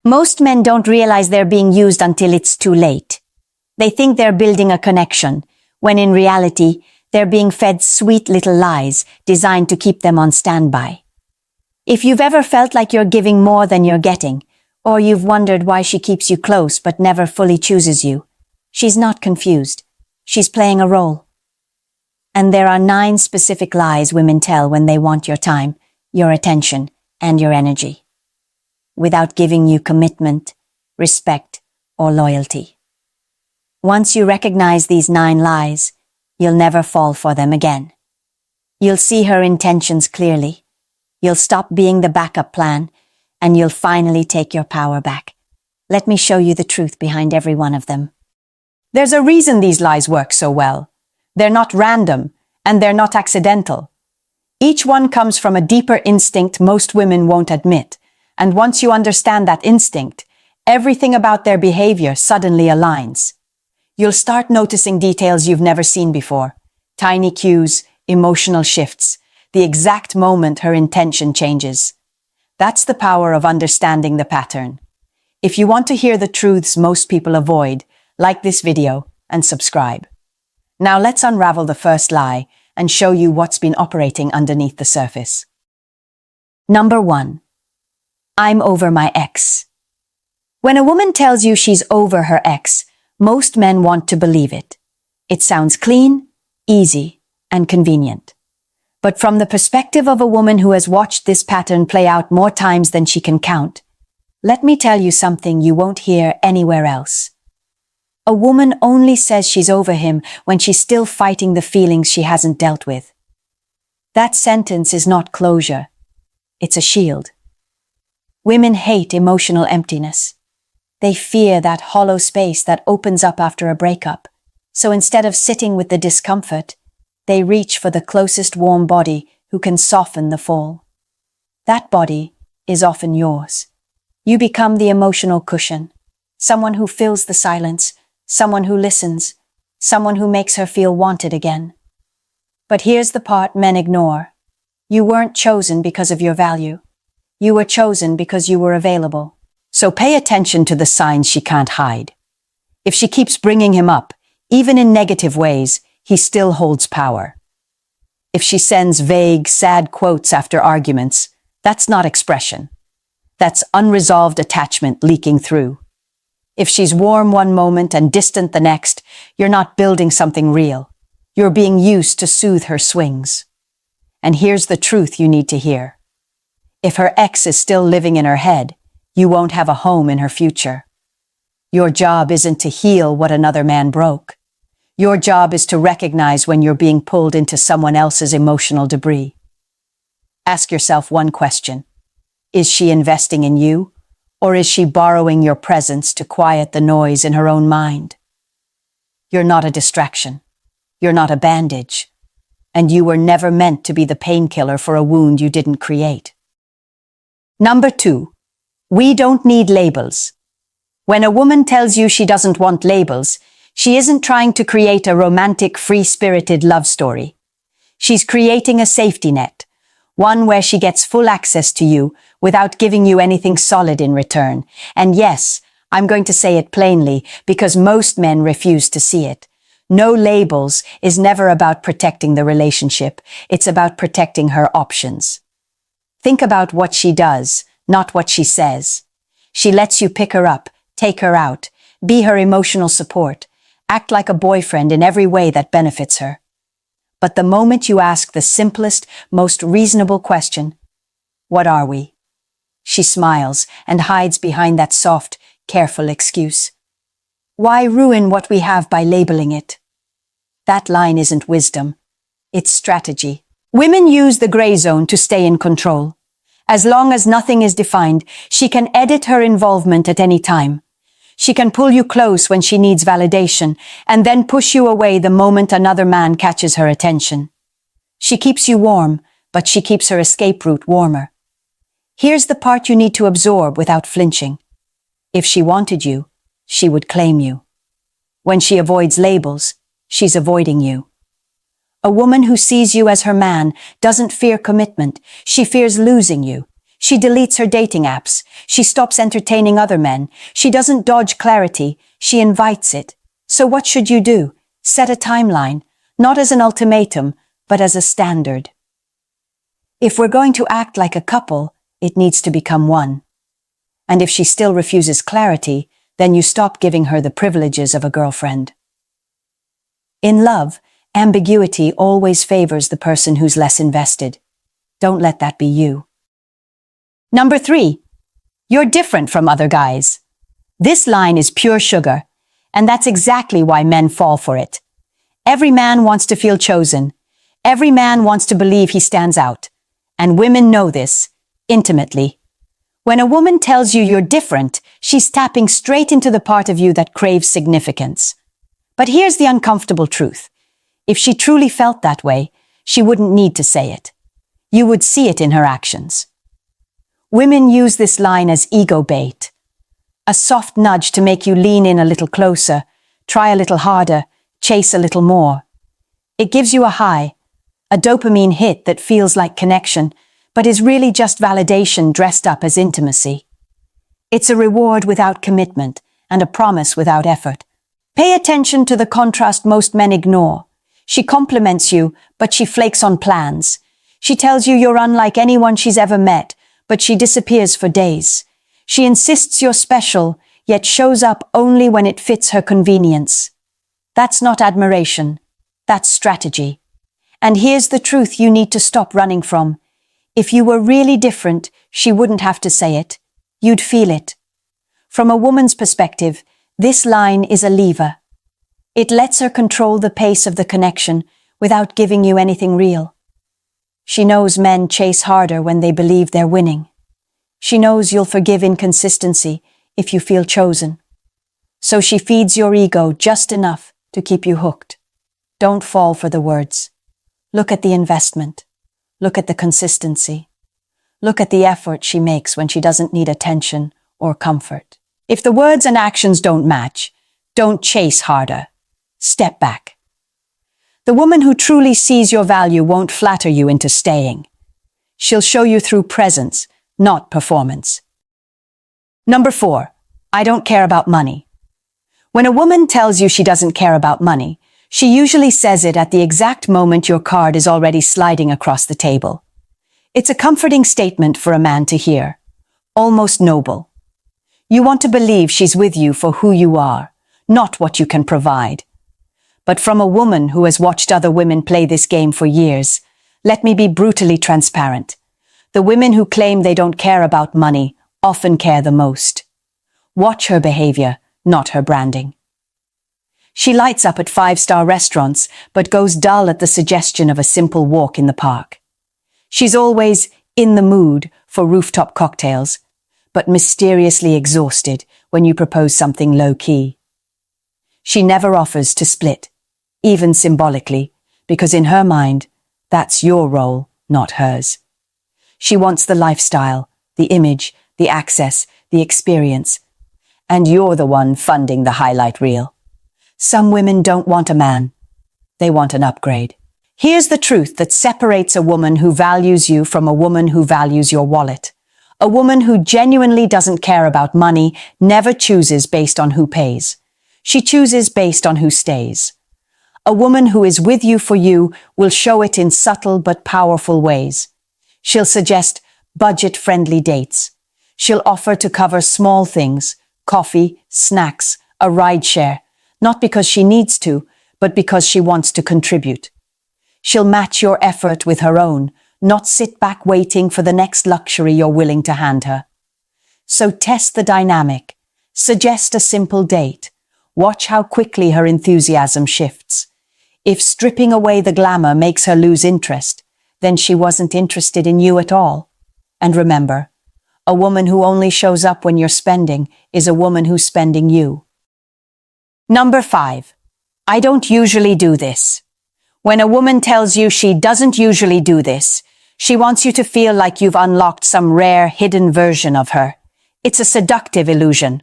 Most men don't realize they're being used until it's too late. They think they're building a connection, when in reality, they're being fed sweet little lies designed to keep them on standby. If you've ever felt like you're giving more than you're getting, or you've wondered why she keeps you close but never fully chooses you, she's not confused. She's playing a role. And there are 9 specific lies women tell when they want your time, your attention, and your energy, without giving you commitment, respect, or loyalty. Once you recognize these 9 lies, you'll never fall for them again. You'll see her intentions clearly. You'll stop being the backup plan, and you'll finally take your power back. Let me show you the truth behind every one of them. There's a reason these lies work so well. They're not random, and they're not accidental. Each one comes from a deeper instinct most women won't admit, and once you understand that instinct, everything about their behavior suddenly aligns. You'll start noticing details you've never seen before, tiny cues, emotional shifts, the exact moment her intention changes. That's the power of understanding the pattern. If you want to hear the truths most people avoid, like this video and subscribe. Now let's unravel the first lie and show you what's been operating underneath the surface. Number 1. I'm over my ex. When a woman tells you she's over her ex, most men want to believe it. It sounds clean, easy, and convenient. But from the perspective of a woman who has watched this pattern play out more times than she can count, let me tell you something you won't hear anywhere else. A woman only says she's over him when she's still fighting the feelings she hasn't dealt with. That sentence is not closure. It's a shield. Women hate emotional emptiness. They fear that hollow space that opens up after a breakup. So instead of sitting with the discomfort, they reach for the closest warm body who can soften the fall. That body is often yours. You become the emotional cushion, someone who fills the silence, someone who listens, someone who makes her feel wanted again. But here's the part men ignore. You weren't chosen because of your value. You were chosen because you were available. So pay attention to the signs she can't hide. If she keeps bringing him up, even in negative ways, he still holds power. If she sends vague, sad quotes after arguments, that's not expression. That's unresolved attachment leaking through. If she's warm one moment and distant the next, you're not building something real. You're being used to soothe her swings. And here's the truth you need to hear. If her ex is still living in her head, you won't have a home in her future. Your job isn't to heal what another man broke. Your job is to recognize when you're being pulled into someone else's emotional debris. Ask yourself one question. Is she investing in you, or is she borrowing your presence to quiet the noise in her own mind? You're not a distraction. You're not a bandage. And you were never meant to be the painkiller for a wound you didn't create. Number 2. We don't need labels. When a woman tells you she doesn't want labels, she isn't trying to create a romantic, free-spirited love story. She's creating a safety net, one where she gets full access to you without giving you anything solid in return. And yes, I'm going to say it plainly because most men refuse to see it. No labels is never about protecting the relationship. It's about protecting her options. Think about what she does, not what she says. She lets you pick her up, take her out, be her emotional support, act like a boyfriend in every way that benefits her. But the moment you ask the simplest, most reasonable question, what are we? She smiles and hides behind that soft, careful excuse. Why ruin what we have by labeling it? That line isn't wisdom. It's strategy. Women use the gray zone to stay in control. As long as nothing is defined, she can edit her involvement at any time. She can pull you close when she needs validation, and then push you away the moment another man catches her attention. She keeps you warm, but she keeps her escape route warmer. Here's the part you need to absorb without flinching. If she wanted you, she would claim you. When she avoids labels, she's avoiding you. A woman who sees you as her man doesn't fear commitment. She fears losing you. She deletes her dating apps. She stops entertaining other men. She doesn't dodge clarity. She invites it. So what should you do? Set a timeline, not as an ultimatum, but as a standard. If we're going to act like a couple, it needs to become one. And if she still refuses clarity, then you stop giving her the privileges of a girlfriend. In love, ambiguity always favors the person who's less invested. Don't let that be you. Number 3, you're different from other guys. This line is pure sugar, and that's exactly why men fall for it. Every man wants to feel chosen. Every man wants to believe he stands out. And women know this, intimately. When a woman tells you you're different, she's tapping straight into the part of you that craves significance. But here's the uncomfortable truth. If she truly felt that way, she wouldn't need to say it. You would see it in her actions. Women use this line as ego bait. A soft nudge to make you lean in a little closer, try a little harder, chase a little more. It gives you a high, a dopamine hit that feels like connection, but is really just validation dressed up as intimacy. It's a reward without commitment and a promise without effort. Pay attention to the contrast most men ignore. She compliments you, but she flakes on plans. She tells you you're unlike anyone she's ever met, but she disappears for days. She insists you're special, yet shows up only when it fits her convenience. That's not admiration. That's strategy. And here's the truth you need to stop running from. If you were really different, she wouldn't have to say it. You'd feel it. From a woman's perspective, this line is a lever. It lets her control the pace of the connection without giving you anything real. She knows men chase harder when they believe they're winning. She knows you'll forgive inconsistency if you feel chosen. So she feeds your ego just enough to keep you hooked. Don't fall for the words. Look at the investment. Look at the consistency. Look at the effort she makes when she doesn't need attention or comfort. If the words and actions don't match, don't chase harder. Step back. The woman who truly sees your value won't flatter you into staying. She'll show you through presence, not performance. Number 4, I don't care about money. When a woman tells you she doesn't care about money, she usually says it at the exact moment your card is already sliding across the table. It's a comforting statement for a man to hear, almost noble. You want to believe she's with you for who you are, not what you can provide. But from a woman who has watched other women play this game for years, let me be brutally transparent. The women who claim they don't care about money often care the most. Watch her behavior, not her branding. She lights up at 5-star restaurants, but goes dull at the suggestion of a simple walk in the park. She's always in the mood for rooftop cocktails, but mysteriously exhausted when you propose something low-key. She never offers to split, even symbolically, because in her mind, that's your role, not hers. She wants the lifestyle, the image, the access, the experience, and you're the one funding the highlight reel. Some women don't want a man. They want an upgrade. Here's the truth that separates a woman who values you from a woman who values your wallet. A woman who genuinely doesn't care about money never chooses based on who pays. She chooses based on who stays. A woman who is with you for you will show it in subtle but powerful ways. She'll suggest budget-friendly dates. She'll offer to cover small things, coffee, snacks, a ride share, not because she needs to, but because she wants to contribute. She'll match your effort with her own, not sit back waiting for the next luxury you're willing to hand her. So test the dynamic. Suggest a simple date. Watch how quickly her enthusiasm shifts. If stripping away the glamour makes her lose interest, then she wasn't interested in you at all. And remember, a woman who only shows up when you're spending is a woman who's spending you. Number 5. I don't usually do this. When a woman tells you she doesn't usually do this, she wants you to feel like you've unlocked some rare, hidden version of her. It's a seductive illusion,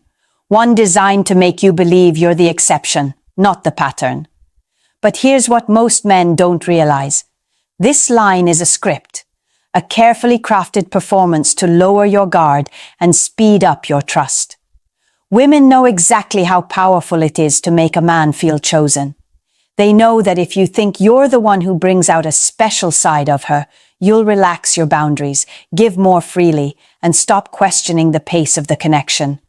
one designed to make you believe you're the exception, not the pattern. But here's what most men don't realize. This line is a a carefully crafted performance to lower your guard and speed up your trust. Women know exactly how powerful it is to make a man feel chosen. They know that if you think you're the one who brings out a special side of her, you'll relax your boundaries, give more freely, and stop questioning the pace of the connection.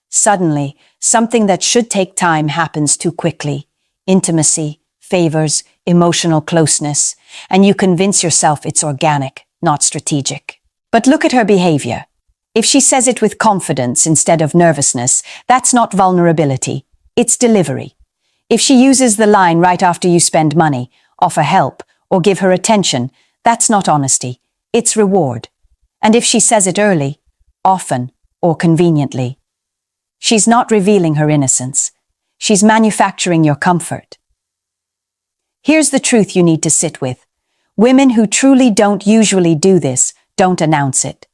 Suddenly, something that should take time happens too quickly. Intimacy, favors, emotional closeness, and you convince yourself it's organic, not strategic. But look at her behavior. If she says it with confidence instead of nervousness, that's not vulnerability, it's delivery. If she uses the line right after you spend money, offer help, or give her attention, that's not honesty, it's reward. And if she says it early, often, or conveniently, she's not revealing her innocence. She's manufacturing your comfort. Here's the truth you need to sit with. Women who truly don't usually do this don't announce it.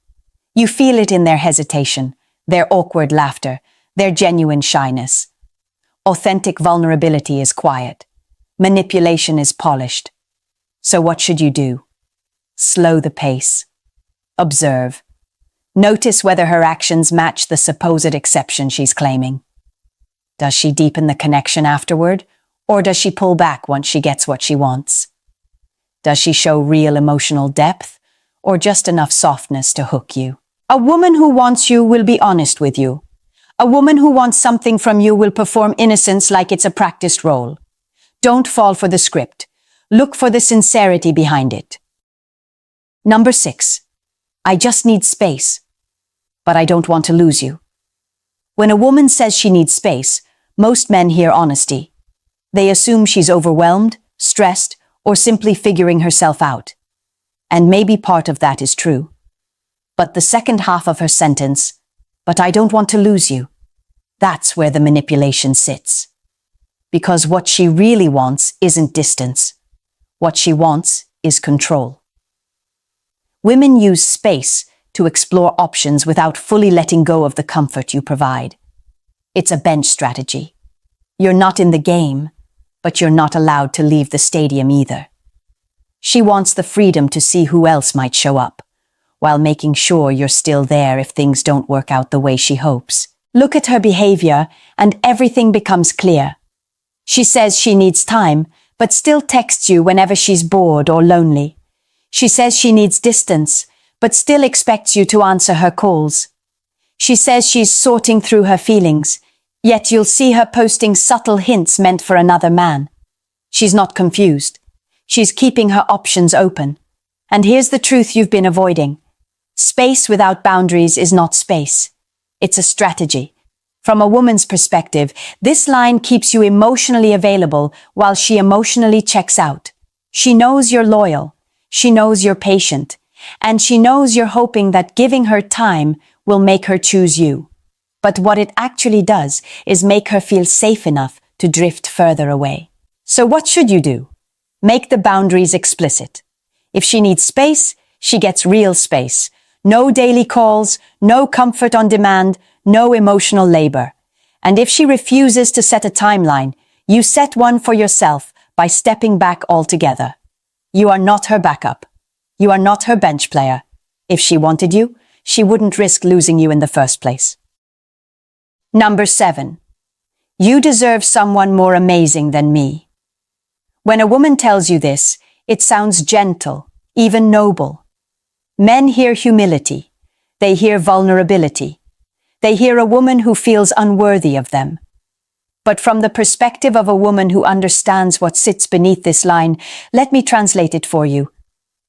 You feel it in their hesitation, their awkward laughter, their genuine shyness. Authentic vulnerability is quiet. Manipulation is polished. So what should you do? Slow the pace. Observe. Notice whether her actions match the supposed exception she's claiming. Does she deepen the connection afterward, or does she pull back once she gets what she wants? Does she show real emotional depth, or just enough softness to hook you? A woman who wants you will be honest with you. A woman who wants something from you will perform innocence like it's a practiced role. Don't fall for the script. Look for the sincerity behind it. Number 6. I just need space, but I don't want to lose you. When a woman says she needs space, most men hear honesty. They assume she's overwhelmed, stressed, or simply figuring herself out. And maybe part of that is true. But the second half of her sentence, but I don't want to lose you, that's where the manipulation sits. Because what she really wants isn't distance. What she wants is control. Women use space to explore options without fully letting go of the comfort you provide. It's a bench strategy. You're not in the game, but you're not allowed to leave the stadium either. She wants the freedom to see who else might show up, while making sure you're still there if things don't work out the way she hopes. Look at her behavior, and everything becomes clear. She says she needs time, but still texts you whenever she's bored or lonely. She says she needs distance, but still expects you to answer her calls. She says she's sorting through her feelings, yet you'll see her posting subtle hints meant for another man. She's not confused. She's keeping her options open. And here's the truth you've been avoiding. Space without boundaries is not space. It's a strategy. From a woman's perspective, this line keeps you emotionally available while she emotionally checks out. She knows you're loyal. She knows you're patient. And she knows you're hoping that giving her time will make her choose you. But what it actually does is make her feel safe enough to drift further away. So what should you do? Make the boundaries explicit. If she needs space, she gets real space. No daily calls, no comfort on demand, no emotional labor. And if she refuses to set a timeline, you set one for yourself by stepping back altogether. You are not her backup. You are not her bench player. If she wanted you, she wouldn't risk losing you in the first place. Number 7. You deserve someone more amazing than me. When a woman tells you this, it sounds gentle, even noble. Men hear humility. They hear vulnerability. They hear a woman who feels unworthy of them. But from the perspective of a woman who understands what sits beneath this line, let me translate it for you.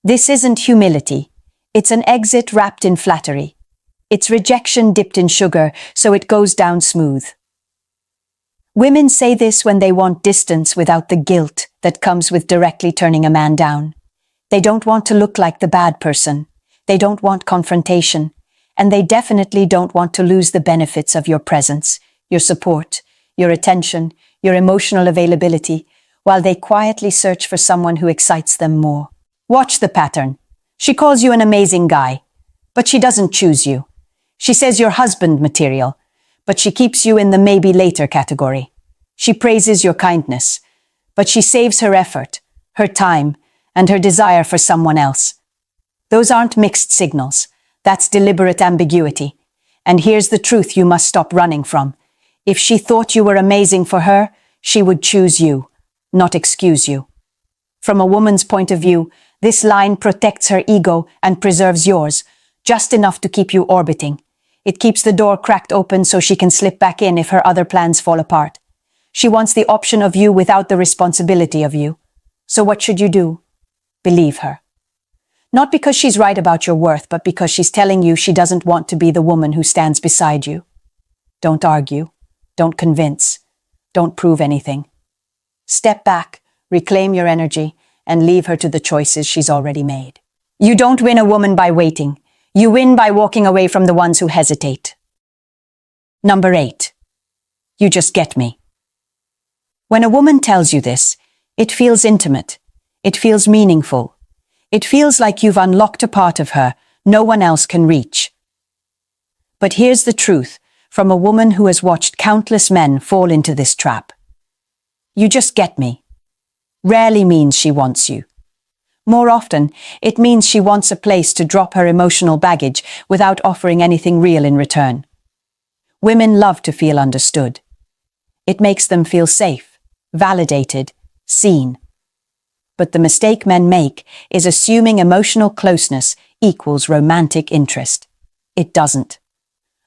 This isn't humility. It's an exit wrapped in flattery. It's rejection dipped in sugar, so it goes down smooth. Women say this when they want distance without the guilt that comes with directly turning a man down. They don't want to look like the bad person. They don't want confrontation. And they definitely don't want to lose the benefits of your presence, your support, your attention, your emotional availability, while they quietly search for someone who excites them more. Watch the pattern. She calls you an amazing guy, but she doesn't choose you. She says you're husband material, but she keeps you in the maybe later category. She praises your kindness, but she saves her effort, her time, and her desire for someone else. Those aren't mixed signals. That's deliberate ambiguity. And here's the truth you must stop running from. If she thought you were amazing for her, she would choose you, not excuse you. From a woman's point of view, this line protects her ego and preserves yours, just enough to keep you orbiting. It keeps the door cracked open so she can slip back in if her other plans fall apart. She wants the option of you without the responsibility of you. So what should you do? Believe her. Not because she's right about your worth, but because she's telling you she doesn't want to be the woman who stands beside you. Don't argue. Don't convince. Don't prove anything. Step back, reclaim your energy, and leave her to the choices she's already made. You don't win a woman by waiting. You win by walking away from the ones who hesitate. Number 8. You just get me. When a woman tells you this, it feels intimate. It feels meaningful. It feels like you've unlocked a part of her no one else can reach. But here's the truth from a woman who has watched countless men fall into this trap. You just get me rarely means she wants you. More often, it means she wants a place to drop her emotional baggage without offering anything real in return. Women love to feel understood. It makes them feel safe, validated, seen. But the mistake men make is assuming emotional closeness equals romantic interest. It doesn't.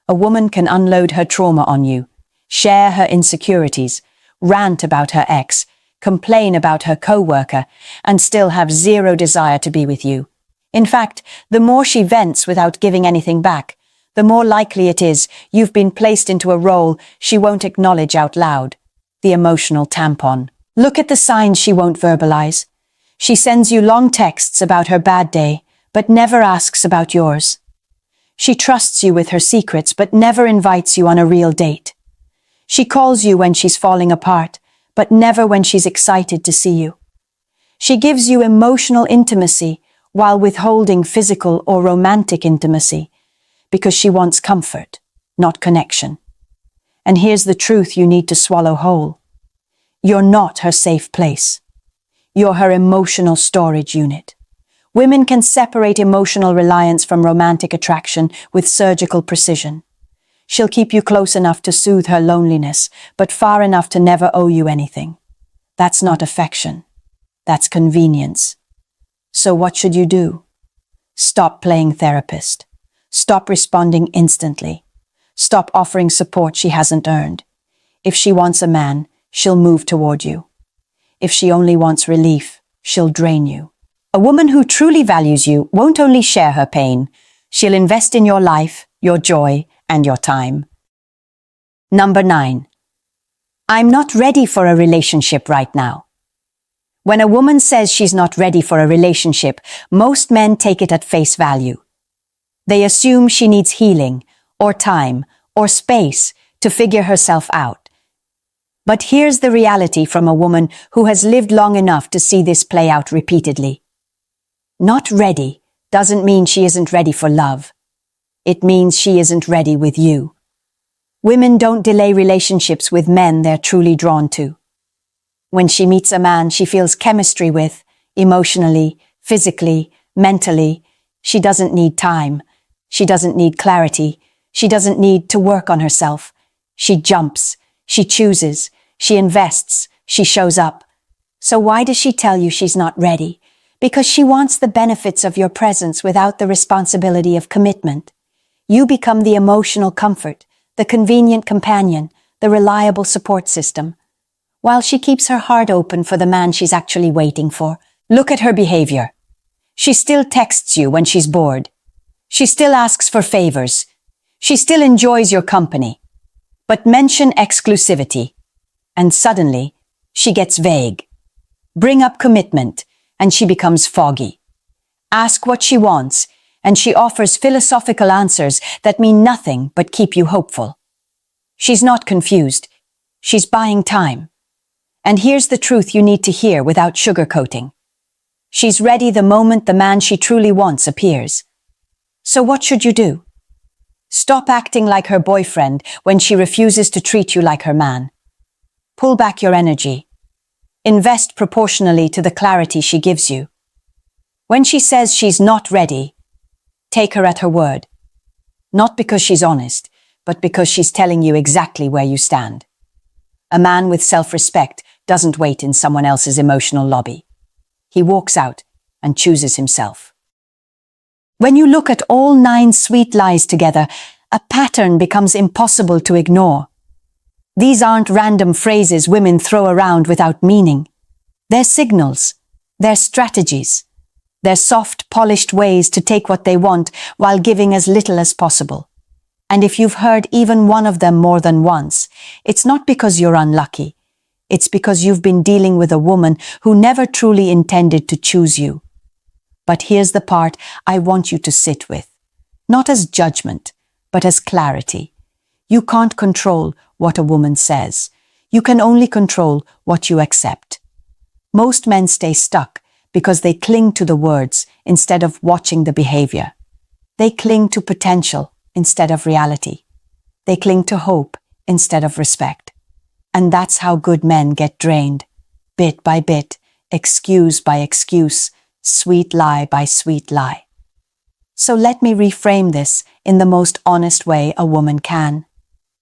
A woman can unload her trauma on you, share her insecurities, rant about her ex, complain about her co-worker, and still have zero desire to be with you. In fact, the more she vents without giving anything back, the more likely it is you've been placed into a role she won't acknowledge out loud, the emotional tampon. Look at the signs she won't verbalize. She sends you long texts about her bad day, but never asks about yours. She trusts you with her secrets, but never invites you on a real date. She calls you when she's falling apart, but never when she's excited to see you. She gives you emotional intimacy while withholding physical or romantic intimacy, because she wants comfort, not connection. And here's the truth you need to swallow whole. You're not her safe place. You're her emotional storage unit. Women can separate emotional reliance from romantic attraction with surgical precision. She'll keep you close enough to soothe her loneliness, but far enough to never owe you anything. That's not affection. That's convenience. So what should you do? Stop playing therapist. Stop responding instantly. Stop offering support she hasn't earned. If she wants a man, she'll move toward you. If she only wants relief, she'll drain you. A woman who truly values you won't only share her pain, she'll invest in your life, your joy, and your time. Number 9. I'm not ready for a relationship right now. When a woman says she's not ready for a relationship, most men take it at face value. They assume she needs healing, or time, or space to figure herself out. But here's the reality from a woman who has lived long enough to see this play out repeatedly. Not ready doesn't mean she isn't ready for love. It means she isn't ready with you. Women don't delay relationships with men they're truly drawn to. When she meets a man she feels chemistry with, emotionally, physically, mentally, she doesn't need time. She doesn't need clarity. She doesn't need to work on herself. She jumps. She chooses. She invests. She shows up. So why does she tell you she's not ready? Because she wants the benefits of your presence without the responsibility of commitment. You become the emotional comfort, the convenient companion, the reliable support system. While she keeps her heart open for the man she's actually waiting for, look at her behavior. She still texts you when she's bored. She still asks for favors. She still enjoys your company. But mention exclusivity, and suddenly she gets vague. Bring up commitment, and she becomes foggy. Ask what she wants, and she offers philosophical answers that mean nothing but keep you hopeful. She's not confused. She's buying time. And here's the truth you need to hear without sugarcoating. She's ready the moment the man she truly wants appears. So what should you do? Stop acting like her boyfriend when she refuses to treat you like her man. Pull back your energy. Invest proportionally to the clarity she gives you. When she says she's not ready, take her at her word. Not because she's honest, but because she's telling you exactly where you stand. A man with self-respect doesn't wait in someone else's emotional lobby. He walks out and chooses himself. When you look at all 9 sweet lies together, a pattern becomes impossible to ignore. These aren't random phrases women throw around without meaning. They're signals. They're strategies. They're soft, polished ways to take what they want while giving as little as possible. And if you've heard even one of them more than once, it's not because you're unlucky. It's because you've been dealing with a woman who never truly intended to choose you. But here's the part I want you to sit with. Not as judgment, but as clarity. You can't control what a woman says. You can only control what you accept. Most men stay stuck because they cling to the words instead of watching the behavior. They cling to potential instead of reality. They cling to hope instead of respect. And that's how good men get drained, bit by bit, excuse by excuse, sweet lie by sweet lie. So let me reframe this in the most honest way a woman can.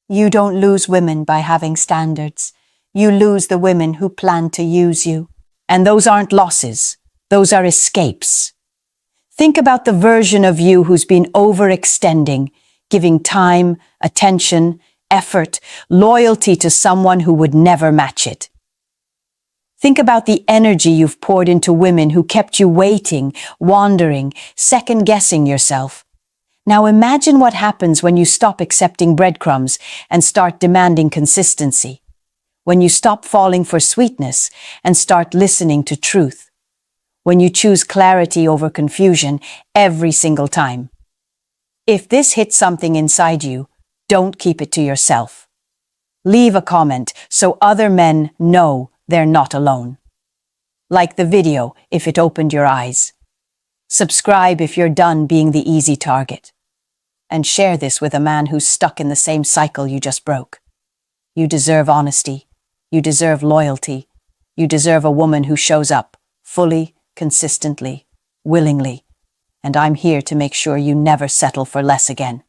You don't lose women by having standards. You lose the women who plan to use you. And those aren't losses. Those are escapes. Think about the version of you who's been overextending, giving time, attention, effort, loyalty to someone who would never match it. Think about the energy you've poured into women who kept you waiting, wandering, second-guessing yourself. Now imagine what happens when you stop accepting breadcrumbs and start demanding consistency. When you stop falling for sweetness and start listening to truth. When you choose clarity over confusion every single time. If this hits something inside you, don't keep it to yourself. Leave a comment so other men know they're not alone. Like the video if it opened your eyes. Subscribe if you're done being the easy target. And share this with a man who's stuck in the same cycle you just broke. You deserve honesty. You deserve loyalty. You deserve a woman who shows up, fully, consistently, willingly. And I'm here to make sure you never settle for less again.